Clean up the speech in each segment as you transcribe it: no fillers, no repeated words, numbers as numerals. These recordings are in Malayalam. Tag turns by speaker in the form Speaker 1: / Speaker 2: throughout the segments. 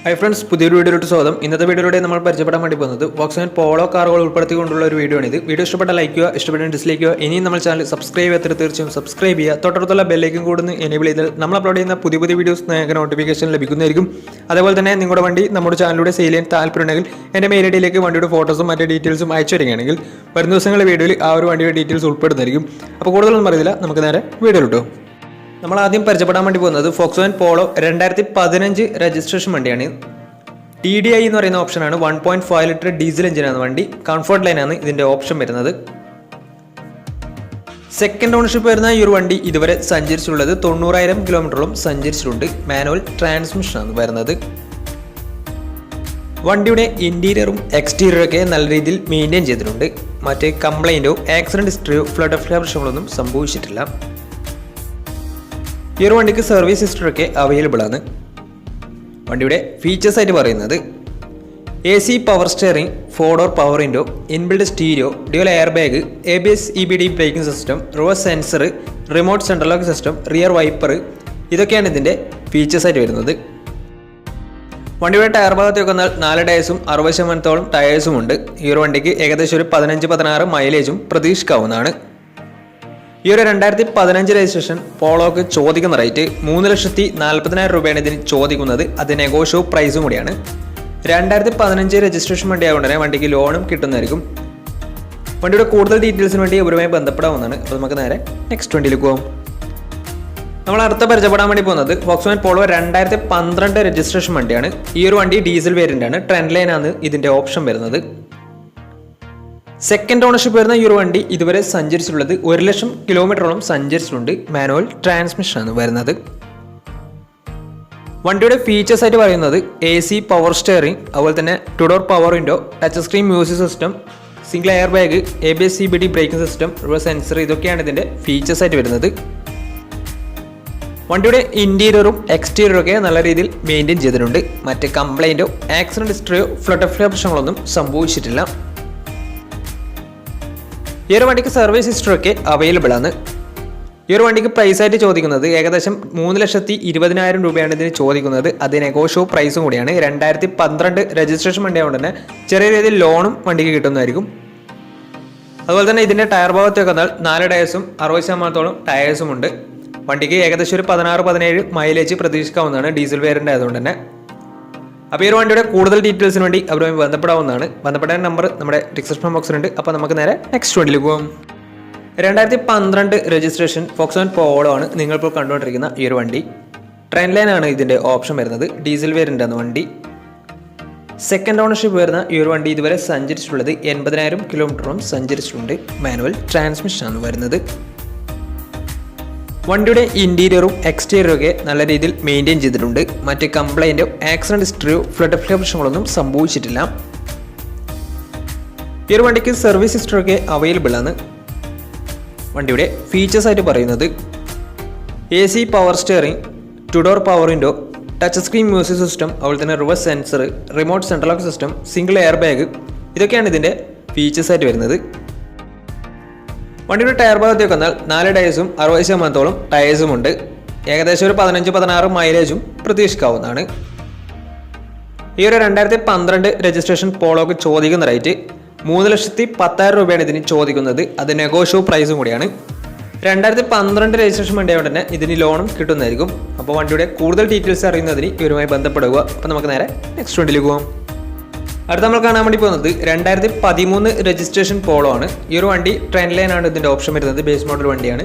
Speaker 1: ഹൈ ഫ്രണ്ട്സ്, പുതിയൊരു വീഡിയോയിലോട്ട് സ്വാഗതം. ഇന്നത്തെ വീഡിയോയിലൂടെ നമ്മൾ പരിചയപ്പെടാൻ വേണ്ടി പോകുന്നത് വോക്സ്വാഗൻ പോളോ കാറുകൾ ഉൾപ്പെടുത്തിക്കൊണ്ടുള്ള ഒരു വീഡിയോ ആണ്. വീഡിയോ ഇഷ്ടപ്പെട്ട ലൈക്ക് ചെയ്യുക, ഇഷ്ടപ്പെട്ട ഡിസ്ലൈക്ക് ചെയ്യുക. ഇനിയും നമ്മൾ ചാനൽ സബ്സ്ക്രൈബ് ചെയ്യാത്ത തീർച്ചയായും സബ്സ്ക്രൈബ് ചെയ്യുക. തൊട്ടടുത്തുള്ള ബെല്ലേക്കും കൂടുന്ന എനേബിൾ ചെയ്താൽ നമ്മൾ അപ്ലോഡ് ചെയ്യുന്ന പുതിയ വീഡിയോസ് നിങ്ങൾക്ക് നോട്ടിഫിക്കേഷൻ ലഭിക്കുന്നതായിരിക്കും. അതേപോലെ തന്നെ നിങ്ങളുടെ വണ്ടി നമ്മുടെ ചാനലിലൂടെ സെയിൽ ചെയ്യാൻ താല്പര്യമുണ്ടെങ്കിൽ എൻ്റെ മെയിൽ ഐഡിയിലേക്ക് വണ്ടിയുടെ ഫോട്ടോസും മറ്റു ഡീറ്റെയിൽസും അയച്ചു വരികയാണെങ്കിൽ വരുന്ന ദിവസങ്ങളിലെ വീഡിയോയിൽ ആ ഒരു വണ്ടിയുടെ ഡീറ്റെയിൽസ് ഉൾപ്പെടുന്നതായിരിക്കും. അപ്പോൾ കൂടുതലൊന്നും അറിയില്ല, നമുക്ക് നേരെ വീഡിയോയിലോട്ടോ. നമ്മൾ ആദ്യം പരിചയപ്പെടാൻ വേണ്ടി പോകുന്നത് വോക്സ്വാഗൻ പോളോ 2015 രജിസ്ട്രേഷൻ വണ്ടിയാണ്. TDI എന്ന് പറയുന്ന ഓപ്ഷനാണ്. 1.5 ലിറ്റർ ഡീസൽ എഞ്ചിനാണ് വണ്ടി. കംഫർട്ട് ലൈനാണ് ഇതിൻ്റെ ഓപ്ഷൻ വരുന്നത്. സെക്കൻഡ് ഓണർഷിപ്പ് വരുന്ന ഈ ഒരു വണ്ടി ഇതുവരെ സഞ്ചരിച്ചിട്ടുള്ളത് 90,000 കിലോമീറ്ററോളം സഞ്ചരിച്ചിട്ടുണ്ട്. മാനുവൽ ട്രാൻസ്മിഷനാണ് വരുന്നത്. വണ്ടിയുടെ ഇൻറ്റീരിയറും എക്സ്റ്റീരിയറും ഒക്കെ നല്ല രീതിയിൽ മെയിൻറ്റെയിൻ ചെയ്തിട്ടുണ്ട്. മറ്റ് കംപ്ലൈൻറ്റോ ആക്സിഡൻറ്റ് ഹിസ്റ്ററിയോ ഫ്ലഡ് പ്രശ്നങ്ങളൊന്നും സംഭവിച്ചിട്ടില്ല. ഈ ഒരു വണ്ടിക്ക് സർവീസ് ഹിസ്റ്ററൊക്കെ അവൈലബിൾ ആണ്. വണ്ടിയുടെ ഫീച്ചേഴ്സ് ആയിട്ട് പറയുന്നത് AC power steering, 4 door power window, inbuilt stereo, dual air bag, ABS EBD braking system, reverse sensor, remote central lock system, rear wiper, ഇതൊക്കെയാണ് ഇതിൻ്റെ ഫീച്ചേഴ്സ് ആയിട്ട് വരുന്നത്. വണ്ടിയുടെ ടയർ ഭാഗത്തേക്ക് വന്നാൽ 4 ടയേഴ്സും 60% ടയേഴ്സും ഉണ്ട്. ഈ ഒരു വണ്ടിക്ക് ഏകദേശം ഒരു 15-16 മൈലേജും പ്രതീക്ഷിക്കാവുന്നതാണ്. ഈ ഒരു 2015 രജിസ്ട്രേഷൻ പോളോക്ക് ചോദിക്കുന്ന റേറ്റ് 3,40,000 രൂപയാണ് ഇതിന് ചോദിക്കുന്നത്. അത് നെഗോഷ്യോ പ്രൈസും കൂടിയാണ്. 2015 രജിസ്ട്രേഷൻ വണ്ടി ആയതുകൊണ്ട് തന്നെ വണ്ടിക്ക് ലോണും കിട്ടുന്നതായിരിക്കും. വണ്ടിയുടെ കൂടുതൽ ഡീറ്റെയിൽസിന് വേണ്ടി ഇവരുമായി ബന്ധപ്പെടാവുന്നതാണ്. അപ്പോൾ നമുക്ക് നേരെ നെക്സ്റ്റ് വണ്ടിയിലേക്ക് പോകാം. നമ്മൾ അടുത്ത പരിചയപ്പെടാൻ വേണ്ടി പോകുന്നത് വോക്സ്വാഗൻ പോളോ 2012 രജിസ്ട്രേഷൻ വണ്ടിയാണ്. ഈ ഒരു വണ്ടി ഡീസൽ വേരിയൻ്റ് ആണ്. ട്രെൻഡ് ലൈനാണ് ഇതിൻ്റെ ഓപ്ഷൻ വരുന്നത്. സെക്കൻഡ് ഓണർഷിപ്പ് വരുന്ന ഈ ഒരു വണ്ടി ഇതുവരെ സഞ്ചരിച്ചിട്ടുള്ളത് 1,00,000 കിലോമീറ്ററോളം സഞ്ചരിച്ചിട്ടുണ്ട്. മാനുവൽ ട്രാൻസ്മിഷനാണ് വരുന്നത്. വണ്ടിയുടെ ഫീച്ചേഴ്സ് ആയിട്ട് പറയുന്നത് AC പവർ സ്റ്റിയറിംഗ്, അതുപോലെ തന്നെ 2 door power window, touch screen music system, single air bag, ABS EBD braking system, reverse sensor, ഇതൊക്കെയാണ് ഇതിൻ്റെ ഫീച്ചേഴ്സ് ആയിട്ട് വരുന്നത്. വണ്ടിയുടെ ഇൻറ്റീരിയറും എക്സ്റ്റീരിയറും ഒക്കെ നല്ല രീതിയിൽ മെയിൻറ്റെയിൻ ചെയ്തിട്ടുണ്ട്. മറ്റ് കംപ്ലൈൻറ്റോ ആക്സിഡൻറ്റ് ഹിസ്റ്ററിയോ ഫ്ലഡ് പ്രശ്നങ്ങളൊന്നും സംഭവിച്ചിട്ടില്ല. ഈ ഒരു വണ്ടിക്ക് സർവീസ് ഹിസ്റ്ററൊക്കെ അവൈലബിൾ ആണ്. ഈ ഒരു വണ്ടിക്ക് പ്രൈസ് ആയിട്ട് ചോദിക്കുന്നത് ഏകദേശം 3,20,000 രൂപയാണ് ഇതിന് ചോദിക്കുന്നത്. അത് നെഗോഷ്യോ പ്രൈസും കൂടിയാണ്. 2012 രജിസ്ട്രേഷൻ വണ്ടി ആയതുകൊണ്ട് തന്നെ ചെറിയ രീതിയിൽ ലോണും വണ്ടിക്ക് കിട്ടുന്നതായിരിക്കും. അതുപോലെ തന്നെ ഇതിൻ്റെ ടയർ ഭാഗത്തേക്ക് വന്നാൽ 4 ടയേഴ്സും 60% ടയേഴ്സും ഉണ്ട്. വണ്ടിക്ക് ഏകദേശം ഒരു 16-17 മൈലേജ് പ്രതീക്ഷിക്കാവുന്നതാണ് ഡീസൽ വേരിയൻ്റ് ആയതുകൊണ്ട് തന്നെ. അപ്പോൾ ഈ ഒരു വണ്ടിയുടെ കൂടുതൽ ഡീറ്റെയിൽസിന് വേണ്ടി അവരുമായി ബന്ധപ്പെടാവുന്നതാണ്. ബന്ധപ്പെടാൻ നമ്പർ നമ്മുടെ ഡിസ്ക്രിപ്ഷൻ ബോക്സിലുണ്ട്. അപ്പോൾ നമുക്ക് നേരെ നെക്സ്റ്റ് വണ്ടിയിലേക്ക് പോകാം. 2012 രജിസ്ട്രേഷൻ വോക്സ്വാഗൻ പോളോ ആണ് നിങ്ങളിപ്പോൾ കണ്ടുകൊണ്ടിരിക്കുന്ന ഈ ഒരു വണ്ടി. ട്രെൻഡ് ലൈനാണ് ഇതിൻ്റെ ഓപ്ഷൻ വരുന്നത്. ഡീസൽ വേരിയൻ്റ് ആണ് വണ്ടി. സെക്കൻഡ് ഓണർഷിപ്പ് വരുന്ന ഈ ഒരു വണ്ടി ഇതുവരെ സഞ്ചരിച്ചിട്ടുള്ളത് 80,000 കിലോമീറ്ററോളം സഞ്ചരിച്ചിട്ടുണ്ട്. മാനുവൽ ട്രാൻസ്മിഷനാണ് വരുന്നത്. വണ്ടിയുടെ ഇൻറ്റീരിയറും എക്സ്റ്റീരിയറും ഒക്കെ നല്ല രീതിയിൽ മെയിൻറ്റെയിൻ ചെയ്തിട്ടുണ്ട്. മറ്റ് കംപ്ലൈൻറ്റോ ആക്സിഡൻറ്റ് ഹിസ്റ്ററിയോ ഫ്ലഡ് പ്രശ്നങ്ങളൊന്നും സംഭവിച്ചിട്ടില്ല. ഈ ഒരു വണ്ടിക്ക് സർവീസ് ഹിസ്റ്ററൊക്കെ അവൈലബിൾ ആണ്. വണ്ടിയുടെ ഫീച്ചേഴ്സ് ആയിട്ട് പറയുന്നത് AC power steering, 2 door power window, touch screen music system, അതുപോലെ തന്നെ reverse sensor, remote central lock system, single air bag, ഇതൊക്കെയാണ് ഇതിൻ്റെ ഫീച്ചേഴ്സ് ആയിട്ട് വരുന്നത്. വണ്ടിയുടെ ടയർ ഭാഗത്തേക്ക് വന്നാൽ 4 ടയേഴ്സും 60% ടയേഴ്സും ഉണ്ട്. ഏകദേശം ഒരു 15-16 മൈലേജും പ്രതീക്ഷിക്കാവുന്നതാണ്. ഈ ഒരു 2012 രജിസ്ട്രേഷൻ പോളോക്ക് ചോദിക്കുന്ന റേറ്റ് 3,10,000 രൂപയാണ് ഇതിന് ചോദിക്കുന്നത്. അത് നെഗോഷ്യോ പ്രൈസും കൂടിയാണ്. 2012 രജിസ്ട്രേഷൻ വണ്ടി ആയതുകൊണ്ട് തന്നെ ഇതിന് ലോണും കിട്ടുന്നതായിരിക്കും. അപ്പോൾ വണ്ടിയുടെ കൂടുതൽ ഡീറ്റെയിൽസ് അറിയുന്നതിന് ഇവരുമായി ബന്ധപ്പെടുക. അപ്പോൾ നമുക്ക് നേരെ നെക്സ്റ്റ് വണ്ടിയിലേക്ക് പോകാം. അടുത്ത നമ്മൾ കാണാൻ വേണ്ടി പോകുന്നത് 2013 രജിസ്ട്രേഷൻ പോളോ ആണ്. ഈ ഒരു വണ്ടി ട്രെൻഡ് ലൈനാണ് ഇതിൻ്റെ ഓപ്ഷൻ വരുന്നത്. ബേസ് മോഡൽ വണ്ടിയാണ്.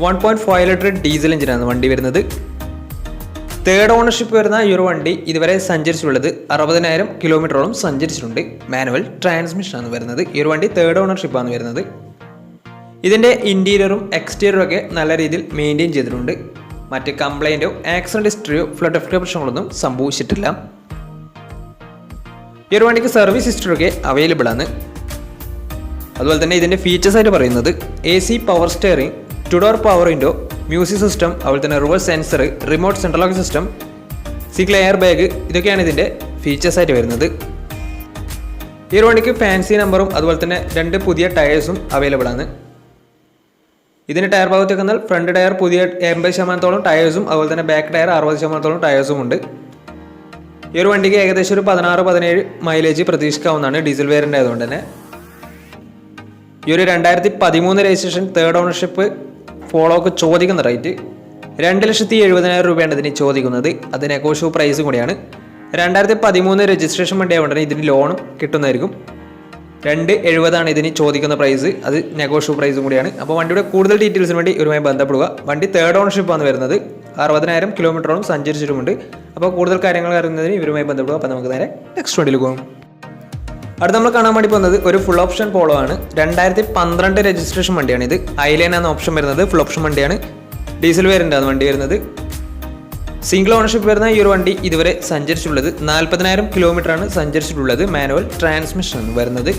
Speaker 1: 1.5 ലിറ്റർ ഡീസൽ എഞ്ചിനാണ് വണ്ടി വരുന്നത്. തേർഡ് ഓണർഷിപ്പ് വരുന്ന ഈ ഒരു വണ്ടി ഇതുവരെ സഞ്ചരിച്ചിട്ടുള്ളത് 60,000 കിലോമീറ്ററോളം സഞ്ചരിച്ചിട്ടുണ്ട്. മാനുവൽ ട്രാൻസ്മിഷനാണ് വരുന്നത്. ഈ ഒരു വണ്ടി തേർഡ് ഓണർഷിപ്പാണ് വരുന്നത്. ഇതിൻ്റെ ഇൻറ്റീരിയറും എക്സ്റ്റീരിയറും ഒക്കെ നല്ല രീതിയിൽ മെയിൻറ്റെയിൻ ചെയ്തിട്ടുണ്ട്. മറ്റ് കംപ്ലൈൻറ്റോ ആക്സിഡൻറ്റ് ഹിസ്റ്ററിയോ ഫ്ലഡ് പ്രശ്നങ്ങളൊന്നും സംഭവിച്ചിട്ടില്ല. ഈ ഒരു വണ്ടിക്ക് സർവീസ് ഹിസ്റ്ററൊക്കെ അവൈലബിൾ ആണ്. അതുപോലെ തന്നെ ഇതിൻ്റെ ഫീച്ചേഴ്സ് ആയിട്ട് പറയുന്നത് AC power steering, 2 door power window, music system, അതുപോലെ തന്നെ reverse sensor, remote central lock system, single air bag, ഇതൊക്കെയാണ് ഇതിൻ്റെ ഫീച്ചേഴ്സ് ആയിട്ട് വരുന്നത്. ഈ ഒരു വണ്ടിക്ക് ഫാൻസി നമ്പറും അതുപോലെ തന്നെ 2 പുതിയ ടയേഴ്സും അവൈലബിൾ ആണ്. ഇതിന് ടയർ ഭാഗത്തേക്ക് വന്നാൽ ഫ്രണ്ട് ടയർ പുതിയ 80% ടയേഴ്സും അതുപോലെ തന്നെ ബാക്ക് ടയർ 60% ടയേഴ്സും ഉണ്ട്. ഈ ഒരു വണ്ടിക്ക് ഏകദേശം ഒരു 16-17 മൈലേജ് പ്രതീക്ഷിക്കാവുന്നതാണ്, ഡീസൽ വേരിയൻ്റ് ആയതുകൊണ്ട് തന്നെ. ഈ ഒരു 2013 രജിസ്ട്രേഷൻ തേർഡ് ഓണർഷിപ്പ് പോളോക്ക് ചോദിക്കുന്ന റേറ്റ് 2,70,000 രൂപയാണ് ഇതിന് ചോദിക്കുന്നത്. അത് നെഗോഷ്യബിൾ പ്രൈസും കൂടിയാണ്. 2013 രജിസ്ട്രേഷൻ വണ്ടി ആയതുകൊണ്ട് തന്നെ ഇതിന് ലോണും കിട്ടുന്നതായിരിക്കും. 2,70,000 ഇതിന് ചോദിക്കുന്ന പ്രൈസ്, അത് നെഗോഷ്യബിൾ പ്രൈസും കൂടിയാണ്. അപ്പോൾ വണ്ടിയുടെ കൂടുതൽ ഡീറ്റെയിൽസിന് വേണ്ടി ഇവരുമായി ബന്ധപ്പെടുക. വണ്ടി തേർഡ് ഓണർഷിപ്പാണ് വരുന്നത്, 60,000 കിലോമീറ്ററോളം സഞ്ചരിച്ചിട്ടുമുണ്ട്. അപ്പോൾ കൂടുതൽ കാര്യങ്ങൾ അറിയുന്നതിന് ഇവരുമായി ബന്ധപ്പെടുക. അപ്പോൾ നമുക്ക് നേരെ നെക്സ്റ്റ് വണ്ടിയിൽ പോകാം. അടുത്ത് നമ്മൾ കാണാൻ വേണ്ടി പോകുന്നത് ഒരു ഫുൾ ഓപ്ഷൻ പോളോ ആണ്. 2012 രജിസ്ട്രേഷൻ വണ്ടിയാണ് ഇത്. ഐലൈൻ എന്ന ഓപ്ഷൻ വരുന്നത് ഫുൾ ഓപ്ഷൻ വണ്ടിയാണ്, ഡീസൽ വേരിയൻ്റ് ആണ് വണ്ടി വരുന്നത്. സിംഗിൾ ഓണർഷിപ്പ് വരുന്ന ഈ ഒരു വണ്ടി ഇതുവരെ സഞ്ചരിച്ചിട്ടുള്ളത് 40,000 കിലോമീറ്ററാണ് സഞ്ചരിച്ചിട്ടുള്ളത്. മാനുവൽ ട്രാൻസ്മിഷൻ ആണ് വരുന്നത്.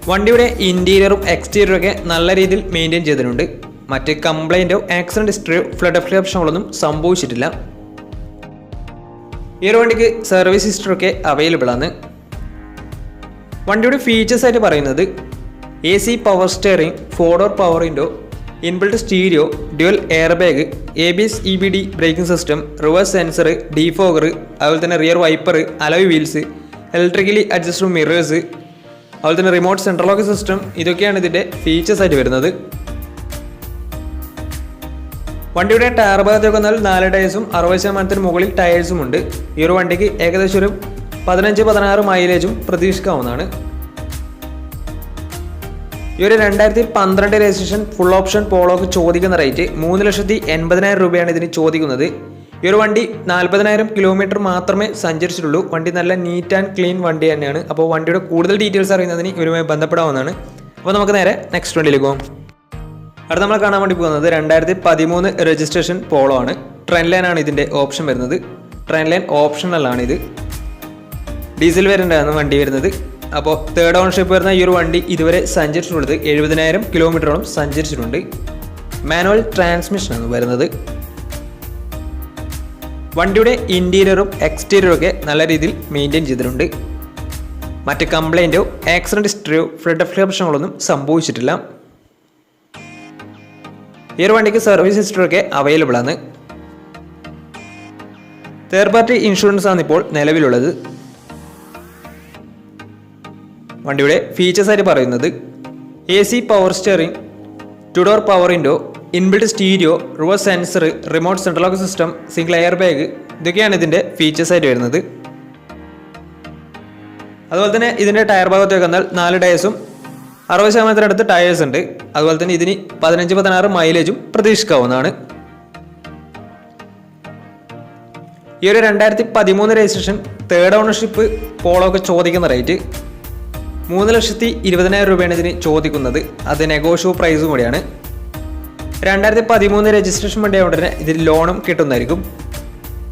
Speaker 1: വണ്ടിയുടെ ഇന്റീരിയറും എക്സ്റ്റീരിയറും ഒക്കെ നല്ല രീതിയിൽ മെയിൻറ്റെയിൻ ചെയ്തിട്ടുണ്ട്. മറ്റ് കംപ്ലൈൻറ്റോ ആക്സിഡന്റ് ഹിസ്റ്ററിയോ ഫ്ലഡ് അഫ്ലിപ്ഷനുകളൊന്നും സംഭവിച്ചിട്ടില്ല. ഈ ഒരു വണ്ടിക്ക് സർവീസ് ഹിസ്റ്ററി ഒക്കെ അവൈലബിൾ ആണ്. വണ്ടിയുടെ ഫീച്ചേഴ്സ് ആയിട്ട് പറയുന്നത് AC power steering, 4-door power window, inbuilt stereo, dual air bag, ABS EBD braking system, reverse sensor, defogger, അതുപോലെ തന്നെ rear wiper, alloy wheels, electrically adjustable mirrors, അതുപോലെ തന്നെ റിമോട്ട് സെൻട്രൽ ലോക്ക് സിസ്റ്റം. ഇതൊക്കെയാണ് ഇതിൻ്റെ ഫീച്ചേഴ്സ് ആയിട്ട് വരുന്നത്. വണ്ടിയുടെ ടയർ ഭാഗത്തേക്ക് വന്നാൽ 4 ടയേഴ്സും 60% മുകളിൽ ടയേഴ്സും ഉണ്ട്. ഈ ഒരു വണ്ടിക്ക് ഏകദേശം ഒരു 15-16 മൈലേജും പ്രതീക്ഷിക്കാവുന്നതാണ്. ഈ ഒരു 2012 രജിസ്ട്രേഷൻ ഫുൾ ഓപ്ഷൻ പോളോക്ക് ചോദിക്കുന്ന റേറ്റ് 3,80,000 രൂപയാണ് ഇതിന് ചോദിക്കുന്നത്. ഈ ഒരു വണ്ടി 40,000 കിലോമീറ്റർ മാത്രമേ സഞ്ചരിച്ചിട്ടുള്ളൂ. വണ്ടി നല്ല നീറ്റ് ആൻഡ് ക്ലീൻ വണ്ടി തന്നെയാണ്. അപ്പോൾ വണ്ടിയുടെ കൂടുതൽ ഡീറ്റെയിൽസ് അറിയുന്നതിന് ഇവരുമായി ബന്ധപ്പെടാവുന്നതാണ്. അപ്പോൾ നമുക്ക് നേരെ നെക്സ്റ്റ് വണ്ടിയിലേക്ക് പോകാം. അടുത്ത് നമ്മൾ കാണാൻ വേണ്ടി പോകുന്നത് 2013 രജിസ്ട്രേഷൻ പോളോ ആണ്. ട്രെൻഡ് ലൈൻ ആണ് ഇതിൻ്റെ ഓപ്ഷൻ വരുന്നത്. ട്രെൻഡ് ലൈൻ ഓപ്ഷണലാണ് ഇത്. ഡീസൽ വേരിയൻ്റ് ആണ് വണ്ടി വരുന്നത്. അപ്പോൾ തേർഡ് ഓണർഷിപ്പ് വരുന്ന ഈ ഒരു വണ്ടി ഇതുവരെ സഞ്ചരിച്ചിട്ടുള്ളത് 70,000 കിലോമീറ്ററോളം സഞ്ചരിച്ചിട്ടുണ്ട്. മാനുവൽ ട്രാൻസ്മിഷൻ ആണ് വരുന്നത്. വണ്ടിയുടെ ഇന്റീരിയറും എക്സ്റ്റീരിയറും ഒക്കെ നല്ല രീതിയിൽ മെയിൻറ്റെയിൻ ചെയ്തിട്ടുണ്ട്. മറ്റ് കംപ്ലൈൻറ്റോ ആക്സിഡന്റ് ഹിസ്റ്ററിയോ ഫ്ലഡ് അഫ്ലിപ്ഷനുകളൊന്നും സംഭവിച്ചിട്ടില്ല. ഈ ഒരു വണ്ടിക്ക് സർവീസ് ഹിസ്റ്ററി ഒക്കെ അവൈലബിൾ ആണ്. തേർഡ് പാർട്ടി ഇൻഷുറൻസ് ആണ് ഇപ്പോൾ നിലവിലുള്ളത്. വണ്ടിയുടെ ഫീച്ചേഴ്സ് ആയിട്ട് പറയുന്നത് AC power steering, 2-door power window, inbuilt stereo, reverse sensor, remote central lock system, single air bag, ഇതൊക്കെയാണ് ഇതിൻ്റെ ഫീച്ചേഴ്സ് ആയിട്ട് വരുന്നത്. അതുപോലെ തന്നെ ഇതിൻ്റെ ടയർ ഭാഗത്തേക്ക് വന്നാൽ 4 ടയേഴ്സും 60% അടുത്ത് ടയേഴ്സ് ഉണ്ട്. അതുപോലെ തന്നെ ഇതിന് 15-16 മൈലേജും പ്രതീക്ഷിക്കാവുന്നതാണ്. ഈ ഒരു 2013 രജിസ്ട്രേഷൻ തേർഡ് ഓണർഷിപ്പ് പോളോക്ക് ചോദിക്കുന്ന റേറ്റ് 3,20,000 രൂപയാണ് ഇതിന് ചോദിക്കുന്നത്. അത് നെഗോഷ്യബിൾ പ്രൈസും കൂടിയാണ്. 2013 രജിസ്ട്രേഷൻ വണ്ടി ആയതുകൊണ്ട് തന്നെ ഇതിൽ ലോണും കിട്ടുന്നതായിരിക്കും.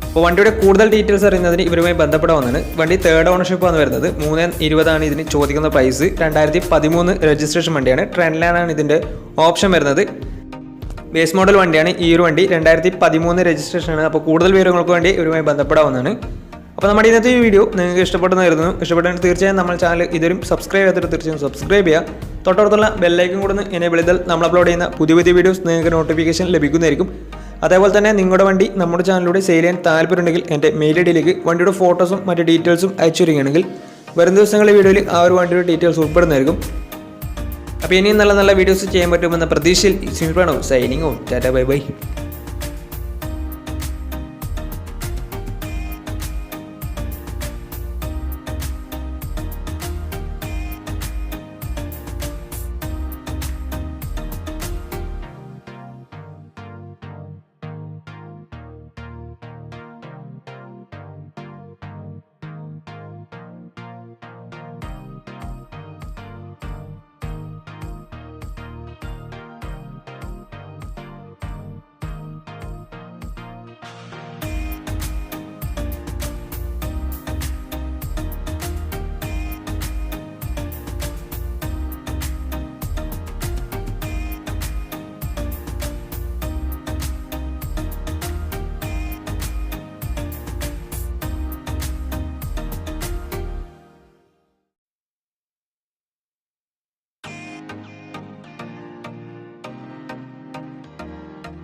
Speaker 1: അപ്പോൾ വണ്ടിയുടെ കൂടുതൽ ഡീറ്റെയിൽസ് അറിയുന്നതിന് ഇവരുമായി ബന്ധപ്പെടാവുന്നതാണ്. വണ്ടി തേർഡ് ഓണർഷിപ്പ് ആണ് വരുന്നത്. 3,20,000 ഇതിന് ചോദിക്കുന്ന പ്രൈസ്. 2013 രജിസ്ട്രേഷൻ വണ്ടിയാണ്. ട്രെൻഡ് ലൈൻ ആണ് ഇതിൻ്റെ ഓപ്ഷൻ വരുന്നത്. ബേസ് മോഡൽ വണ്ടിയാണ് ഈ ഒരു വണ്ടി. 2013 രജിസ്ട്രേഷൻ ആണ്. അപ്പോൾ കൂടുതൽ വിവരങ്ങൾക്ക് വേണ്ടി ഇവരുമായി ബന്ധപ്പെടാവുന്നതാണ്. അപ്പോൾ നമ്മുടെ ഇന്നത്തെ ഈ വീഡിയോ നിങ്ങൾക്ക് ഇഷ്ടപ്പെടുന്നതായിരുന്നു. ഇഷ്ടപ്പെട്ടെങ്കിൽ തീർച്ചയായും നമ്മൾ ചാനൽ ഇതുവരും സബ്സ്ക്രൈബ് ചെയ്തിട്ട് തീർച്ചയായും സബ്സ്ക്രൈബ് ചെയ്യുക. തൊട്ടടുത്തുള്ള ബെല്ലൈക്കൻ കൂടെ എനേബിൾ ചെയ്താൽ നമ്മൾ അപ്ലോഡ് ചെയ്യുന്ന പുതിയ പുതിയ വീഡിയോസ് നിങ്ങൾക്ക് നോട്ടിഫിക്കേഷൻ ലഭിക്കുന്നതായിരിക്കും. അതേപോലെ തന്നെ നിങ്ങളുടെ വണ്ടി നമ്മുടെ ചാനലിലൂടെ സെയിൽ ചെയ്യാൻ താല്പര്യമുണ്ടെങ്കിൽ എൻ്റെ മെയിൽ ഐഡിയിലേക്ക് വണ്ടിയുടെ ഫോട്ടോസും മറ്റ് ഡീറ്റെയിൽസും അയച്ചു തരികയാണെങ്കിൽ വരും ദിവസങ്ങളിലെ വീഡിയോയിൽ ആ ഒരു വണ്ടിയുടെ ഡീറ്റെയിൽസ് ഉൾപ്പെടുന്നതായിരിക്കും. അപ്പോൾ ഇനിയും നല്ല നല്ല വീഡിയോസ് ചെയ്യാൻ പറ്റുമെന്ന പ്രതീക്ഷയിൽ signing off. Tata bye bye.